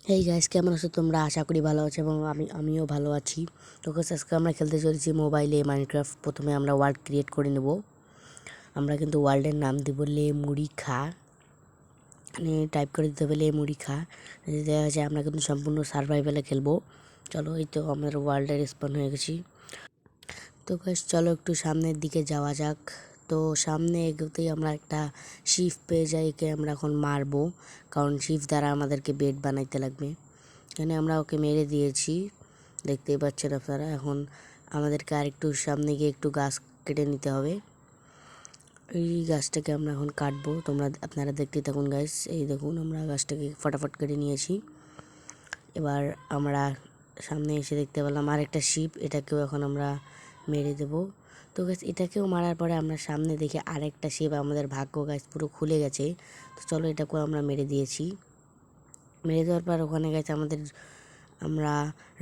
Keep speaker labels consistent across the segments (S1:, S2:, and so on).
S1: Hey guys, কেমন আছো তোমরা? আশা করি ভালো আছো এবং আমিও ভালো আছি। তো গাইস, আজকে আমরা খেলতে চলেছি মোবাইলে মাইনক্রাফট। প্রথমে আমরা ওয়ার্ল্ড ক্রিয়েট করে নেব। আমরা কিন্তু ওয়ার্ল্ডের নাম দেব লেমুড়ি খা। মানে টাইপ করে দিতে হবে লেমুড়ি খা। দেখা যায় আমরা কিন্তু সম্পূর্ণ সার্ভাইভালে খেলবো। চলো, এই তো আমাদের ওয়ার্ল্ডে রেসপন হয়ে গেছি। তো গাইস, চলো একটু সামনের দিকে যাওয়া যাক। তো সামনে এগোতেই আমরা একটা শিফ পেয়ে যাই, একে আমরা এখন মারবো, কারণ শিফ দ্বারা আমাদেরকে বেড বানাইতে লাগবে। এখানে আমরা ওকে মেরে দিয়েছি, দেখতেই পাচ্ছেন আপনারা। এখন আমাদেরকে আরেকটু সামনে গিয়ে একটু গাছ কেটে নিতে হবে। এই গাছটাকে আমরা এখন কাটবো, আপনারা দেখতে থাকুন গাইস। এই দেখুন, আমরা গাছটাকে ফটাফট কেটে নিয়েছি। এবার আমরা সামনে এসে দেখতে পেলাম আরেকটা শিপ, এটাকেও এখন আমরা মেরে দেব। তো গাছ, এটাকেও মারার পরে আমরা সামনে দেখে আরেকটা শিপ, আমাদের ভাগ্য গাছ পুরো খুলে গেছে। তো চলো, এটাকেও আমরা মেরে দিয়েছি। মেরে দেওয়ার পর ওখানে গেছে আমরা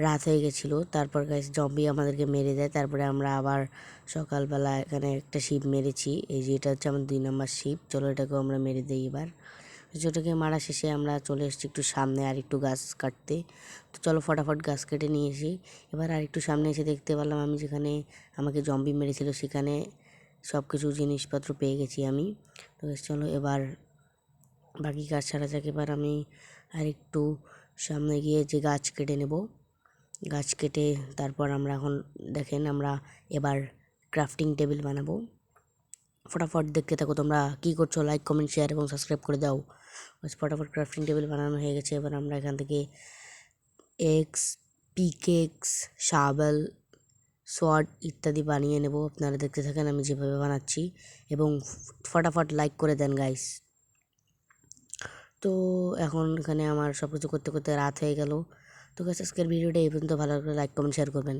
S1: রাত হয়ে গেছিলো। তারপর গাইস জম্বি আমাদেরকে মেরে দেয়। তারপরে আমরা আবার সকালবেলা এখানে একটা শিপ মেরেছি। এই যে এটা হচ্ছে আমার 2 নম্বর শিপ। চলো, এটাকেও আমরা মেরে দিই এবার। যেটাকে মারা শেষে আমরা চলে এসেছি একটু সামনে আর একটু গাছ কাটতে। তো চলো, ফটাফট গাছ কেটে নিয়েছি। এবার আর একটু সামনে এসে দেখতে পেলাম আমি যেখানে আমাকে জম্বি মেরেছিল সেখানে সব কিছু জিনিসপত্র পেয়ে গেছি আমি। তো চলো, এবার বাকি কাজ ছাড়া যাক। এবার আমি আর একটু সামনে গিয়ে যে গাছ কেটে নেব। গাছ কেটে তারপর আমরা এখন দেখেন আমরা এবার ক্রাফটিং টেবিল বানাবো। ফটাফট দেখতে থাকো তোমরা। কী করছো? লাইক, কমেন্ট, শেয়ার এবং সাবস্ক্রাইব করে দাও। ফটাফট ক্রাফটিং টেবিল বানানো হয়ে গেছে। এবার আমরা এখান থেকে এক্স, পিকেক্স, শাবেল, সোয়ার্ড ইত্যাদি বানিয়ে নেব। আপনারা দেখতে থাকেন আমি যেভাবে বানাচ্ছি, এবং ফটাফট লাইক করে দেন গাইস। তো এখন এখানে আমার সব কিছু করতে করতে রাত হয়ে গেল। তো গাইস, আজকের ভিডিওটা এই পর্যন্ত। ভালো লাগলে লাইক, কমেন্ট, শেয়ার করবেন।